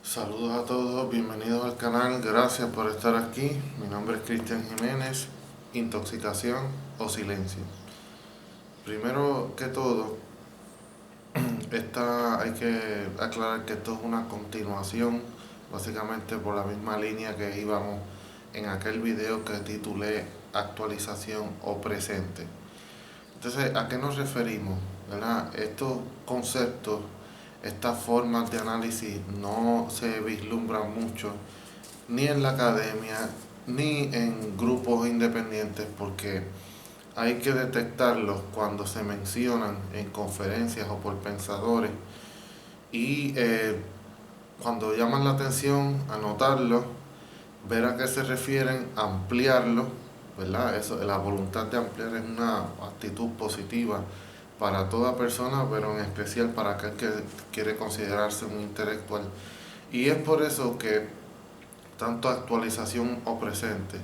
Saludos a todos, bienvenidos al canal, gracias por estar aquí. Mi nombre es Cristian Jiménez, intoxicación o silencio. Primero que todo, hay que aclarar que esto es una continuación, básicamente por la misma línea que íbamos en aquel video que titulé actualización o presente. Entonces, ¿a qué nos referimos? ¿Verdad? Estos conceptos, estas formas de análisis no se vislumbran mucho ni en la academia ni en grupos independientes, porque hay que detectarlos cuando se mencionan en conferencias o por pensadores y cuando llaman la atención, anotarlos, ver a qué se refieren, ampliarlos, ¿verdad? Eso, la voluntad de ampliar es una actitud positiva para toda persona, pero en especial para aquel que quiere considerarse un intelectual. Y es por eso que tanto actualización o presente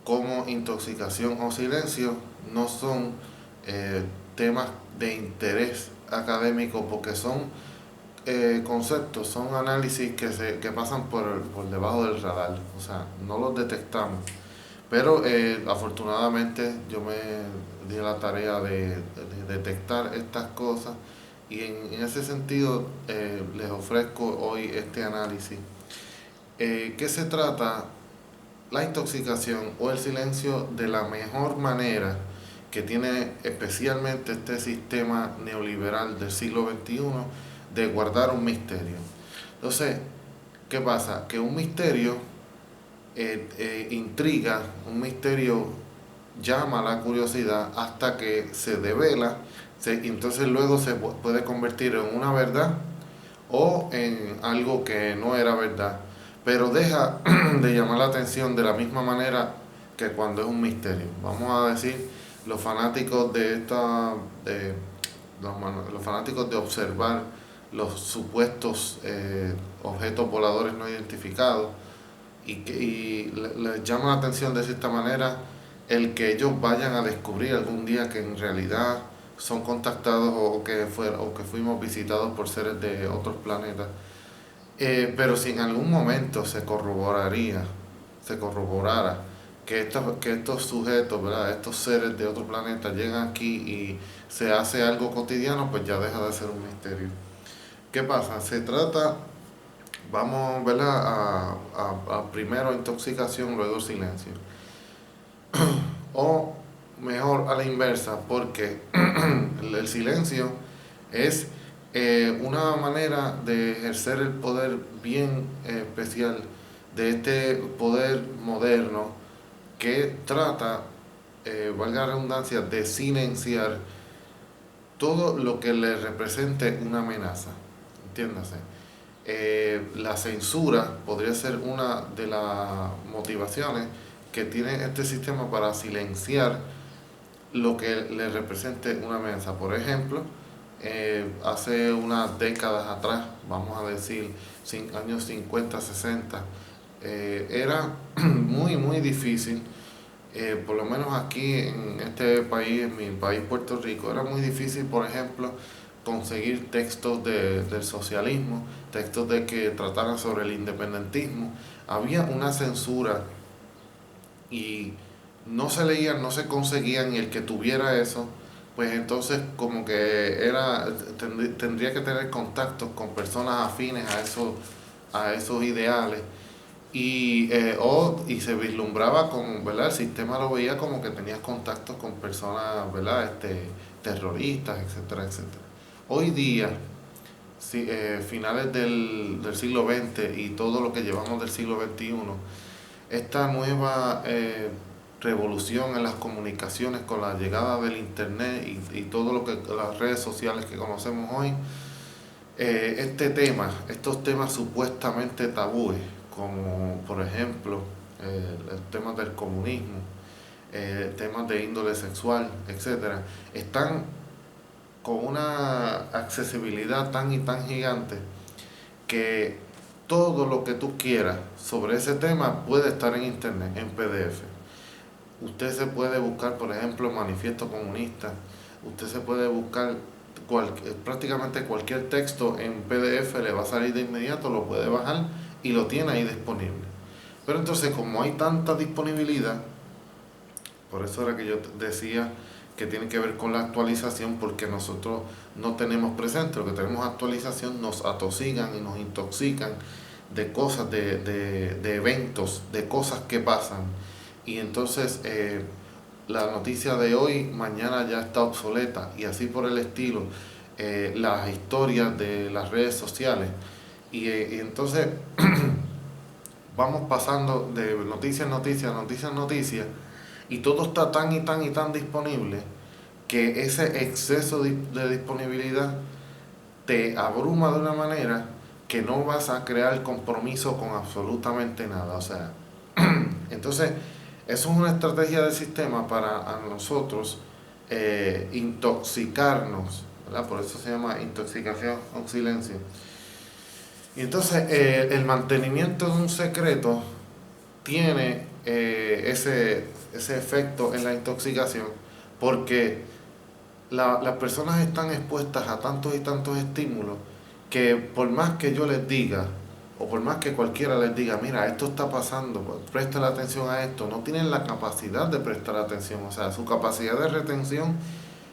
como intoxicación o silencio no son temas de interés académico, porque son conceptos, son análisis que pasan por debajo del radar, o sea, no los detectamos. Pero afortunadamente yo me di la tarea de detectar estas cosas y en ese sentido les ofrezco hoy este análisis. ¿Qué se trata? La intoxicación o el silencio de la mejor manera que tiene especialmente este sistema neoliberal del siglo XXI de guardar un misterio. Entonces, ¿qué pasa? Que un misterio intriga, un misterio llama la curiosidad hasta que se devela, entonces luego se puede convertir en una verdad o en algo que no era verdad, pero deja de llamar la atención de la misma manera que cuando es un misterio. Vamos a decir, los fanáticos de esta, de, los fanáticos de observar los supuestos objetos voladores no identificados y les llama la atención de cierta manera el que ellos vayan a descubrir algún día que en realidad son contactados o que fuimos visitados por seres de otros planetas. Pero si en algún momento se corroborara que estos sujetos, ¿verdad? Estos seres de otro planeta llegan aquí y se hace algo cotidiano, pues ya deja de ser un misterio. ¿Qué pasa? Vamos, ¿verdad? A primero intoxicación, luego silencio. O mejor a la inversa, porque el silencio es una manera de ejercer el poder bien especial de este poder moderno que trata, valga la redundancia, de silenciar todo lo que le represente una amenaza. Entiéndase. La censura podría ser una de las motivaciones que tiene este sistema para silenciar lo que le represente una amenaza. Por ejemplo, hace unas décadas atrás, vamos a decir años 50, 60, era muy difícil, por lo menos aquí en este país, en mi país Puerto Rico, era muy difícil, por ejemplo, conseguir textos del socialismo, textos de que trataran sobre el independentismo. Había una censura y no se leían, no se conseguían, y el que tuviera eso, pues entonces como que tendría que tener contactos con personas afines a esos ideales y se vislumbraba con, ¿verdad? El sistema lo veía como que tenías contactos con personas, ¿verdad? Terroristas, etcétera, etcétera. Hoy día, finales del siglo XX y todo lo que llevamos del siglo XXI, esta nueva revolución en las comunicaciones con la llegada del internet y todo lo que las redes sociales que conocemos hoy, estos temas supuestamente tabúes, como por ejemplo el tema del comunismo, temas de índole sexual, etcétera, están con una accesibilidad tan y tan gigante que todo lo que tú quieras sobre ese tema puede estar en internet, en PDF. Usted se puede buscar, por ejemplo, manifiesto comunista, usted se puede buscar prácticamente cualquier texto en PDF le va a salir de inmediato, lo puede bajar y lo tiene ahí disponible. Pero entonces, como hay tanta disponibilidad, por eso era que yo decía que tiene que ver con la actualización, porque nosotros no tenemos presente, lo que tenemos actualización, nos atosigan y nos intoxican de cosas, de eventos, de cosas que pasan. Y entonces la noticia de hoy, mañana ya está obsoleta, y así por el estilo, las historias de las redes sociales. Y entonces vamos pasando de noticia en noticia, noticia en noticia, y todo está tan y tan disponible que ese exceso de disponibilidad te abruma de una manera que no vas a crear compromiso con absolutamente nada. O sea, entonces eso es una estrategia del sistema para a nosotros intoxicarnos, ¿verdad? Por eso se llama intoxicación o silencio. Y entonces el mantenimiento de un secreto tiene ese efecto en la intoxicación, porque las personas están expuestas a tantos y tantos estímulos que por más que yo les diga, o por más que cualquiera les diga, mira, esto está pasando, pues, presta la atención a esto, no tienen la capacidad de prestar atención. O sea, su capacidad de retención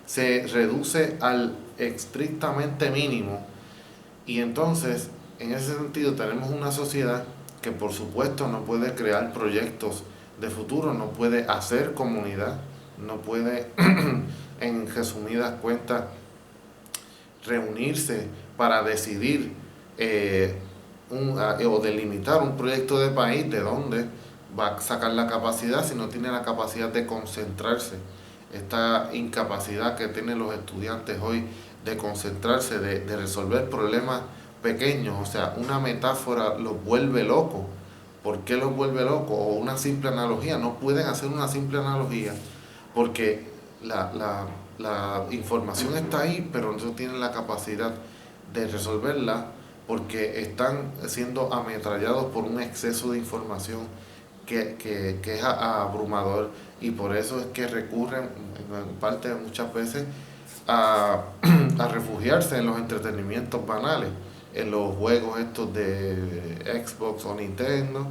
se reduce al estrictamente mínimo. Y entonces, en ese sentido, tenemos una sociedad que por supuesto no puede crear proyectos de futuro, no puede hacer comunidad, no puede, en resumidas cuentas, reunirse para decidir o delimitar un proyecto de país de dónde va a sacar la capacidad si no tiene la capacidad de concentrarse. Esta incapacidad que tienen los estudiantes hoy de concentrarse, de resolver problemas pequeños, o sea, una metáfora los vuelve locos. ¿Por qué los vuelve locos? O una simple analogía, no pueden hacer una simple analogía porque la información está ahí, pero no tienen la capacidad de resolverla porque están siendo ametrallados por un exceso de información que es abrumador, y por eso es que recurren en parte muchas veces a, a refugiarse en los entretenimientos banales, en los juegos estos de Xbox o Nintendo,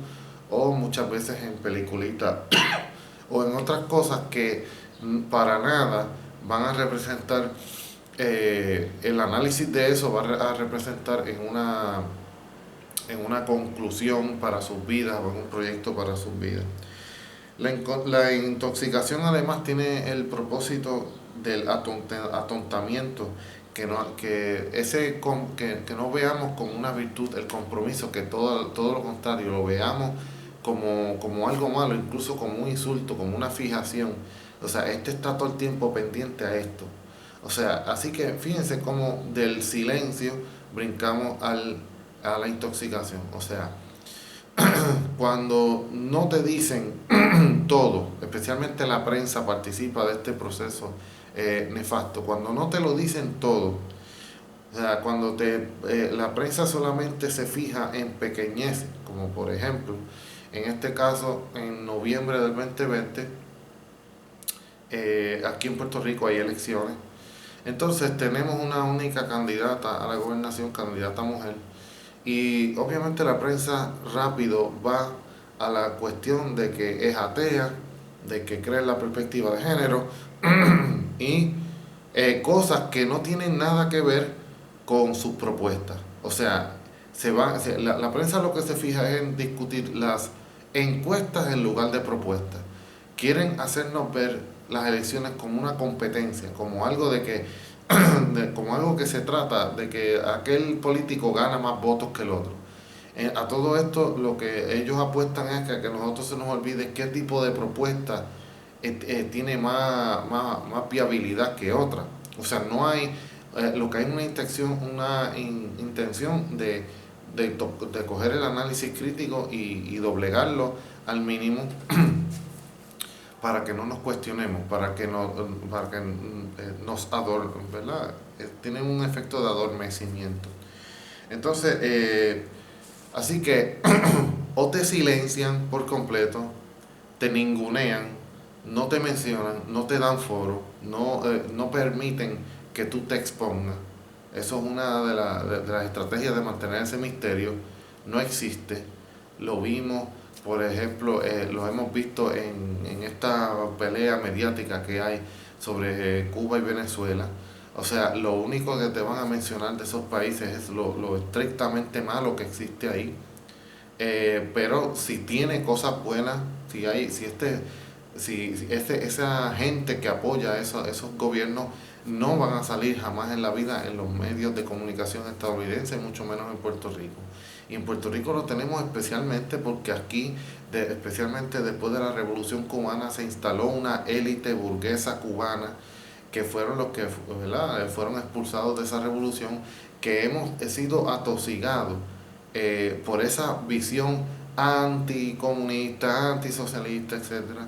o muchas veces en peliculitas o en otras cosas que para nada van a representar, el análisis de eso va a representar en una conclusión para sus vidas o en un proyecto para sus vidas. La intoxicación además tiene el propósito del atontamiento, que no veamos como una virtud el compromiso, que todo lo contrario, lo veamos como algo malo, incluso como un insulto, como una fijación. O sea, está todo el tiempo pendiente a esto. O sea, así que fíjense cómo del silencio brincamos a la intoxicación. O sea, cuando no te dicen todo, especialmente la prensa participa de este proceso nefasto, cuando no te lo dicen todo, o sea, cuando la prensa solamente se fija en pequeñeces, como por ejemplo, en este caso, en noviembre del 2020, aquí en Puerto Rico hay elecciones, entonces tenemos una única candidata a la gobernación, candidata mujer, y obviamente la prensa rápido va a la cuestión de que es atea, de que cree en la perspectiva de género y cosas que no tienen nada que ver con sus propuestas. O sea, la prensa lo que se fija es en discutir las encuestas en lugar de propuestas. Quieren hacernos ver las elecciones como una competencia, como algo como algo que se trata de que aquel político gana más votos que el otro. A todo esto lo que ellos apuestan es que a que nosotros se nos olvide qué tipo de propuesta tiene más viabilidad que otra. O sea, no hay, lo que hay una intención de coger el análisis crítico y doblegarlo al mínimo para que no nos cuestionemos, para que nos ¿verdad? Tienen un efecto de adormecimiento. Entonces, así que o te silencian por completo, te ningunean, no te mencionan, no te dan foro, no permiten que tú te expongas. Eso es una de las estrategias de mantener ese misterio. No existe. Lo vimos, por ejemplo, lo hemos visto en esta pelea mediática que hay sobre Cuba y Venezuela. O sea, lo único que te van a mencionar de esos países es lo estrictamente malo que existe ahí. Pero si tiene cosas buenas, si esa gente que apoya a esos gobiernos no van a salir jamás en la vida en los medios de comunicación estadounidenses, mucho menos en Puerto Rico. Y en Puerto Rico lo tenemos especialmente porque aquí, especialmente después de la Revolución Cubana, se instaló una élite burguesa cubana que fueron los que, ¿verdad?, fueron expulsados de esa revolución, que hemos sido atosigados por esa visión anticomunista, antisocialista, etcétera.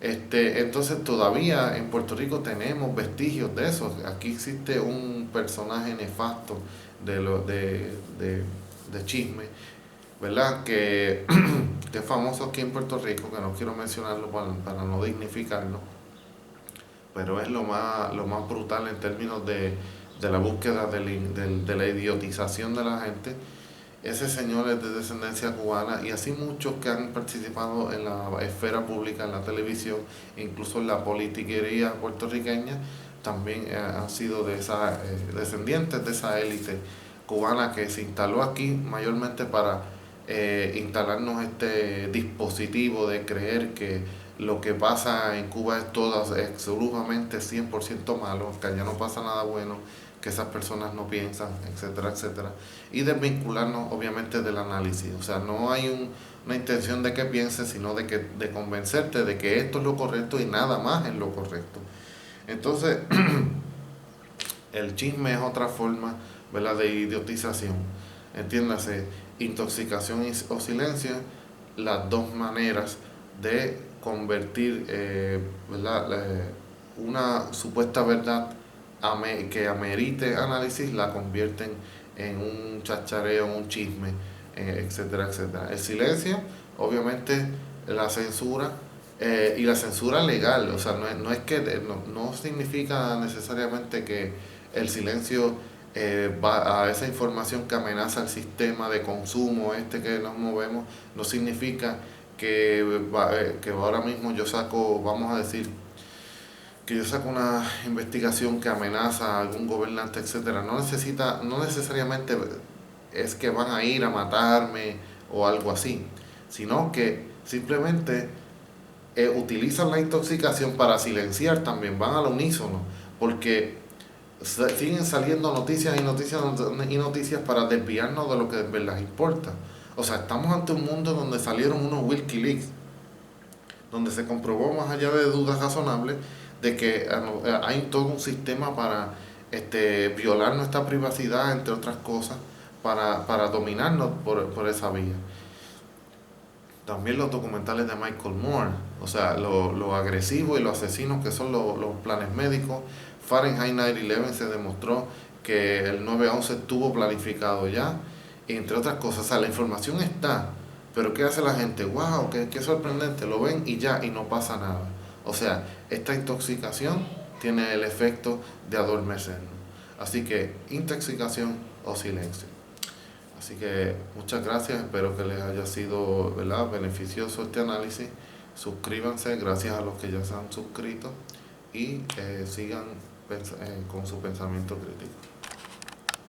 Entonces todavía en Puerto Rico tenemos vestigios de eso. Aquí existe un personaje nefasto de chisme, ¿verdad? Que es famoso aquí en Puerto Rico, que no quiero mencionarlo para no dignificarlo, pero es lo más brutal en términos de la búsqueda de la idiotización de la gente. Ese señor es de descendencia cubana y así muchos que han participado en la esfera pública, en la televisión, incluso en la politiquería puertorriqueña, también han sido descendientes de esa élite cubana que se instaló aquí mayormente para instalarnos este dispositivo de creer que lo que pasa en Cuba es todo absolutamente 100% malo, que allá no pasa nada bueno, que esas personas no piensan, etcétera, etcétera. Y desvincularnos obviamente del análisis. O sea, no hay una intención de que pienses, sino de convencerte de que esto es lo correcto y nada más es lo correcto. Entonces, el chisme es otra forma, ¿verdad?, de idiotización. Entiéndase, intoxicación o silencio, las dos maneras de convertir ¿verdad?, una supuesta verdad que amerite análisis, la convierten en un chachareo, un chisme, etcétera, etcétera. El silencio, obviamente, la censura, y la censura legal. O sea, no es que no significa necesariamente que el silencio va a esa información que amenaza el sistema de consumo que nos movemos. No significa que ahora mismo vamos a decir, que yo saco una investigación que amenaza a algún gobernante, etcétera. No necesariamente es que van a ir a matarme o algo así, sino que simplemente utilizan la intoxicación para silenciar también, van al unísono, porque siguen saliendo noticias y noticias y noticias para desviarnos de lo que de verdad importa. O sea, estamos ante un mundo donde salieron unos Wikileaks, donde se comprobó más allá de dudas razonables de que hay todo un sistema para violar nuestra privacidad, entre otras cosas, para dominarnos por esa vía. También los documentales de Michael Moore, o sea, lo agresivo y lo asesino que son los planes médicos. Fahrenheit 9/11 se demostró que el 9/11 estuvo planificado ya, entre otras cosas. O sea, la información está, pero ¿qué hace la gente? ¡Wow! ¡Qué sorprendente! Lo ven y ya, y no pasa nada. O sea, esta intoxicación tiene el efecto de adormecernos. Así que, intoxicación o silencio. Así que muchas gracias, espero que les haya sido, ¿verdad?, beneficioso este análisis. Suscríbanse, gracias a los que ya se han suscrito, y sigan con su pensamiento crítico.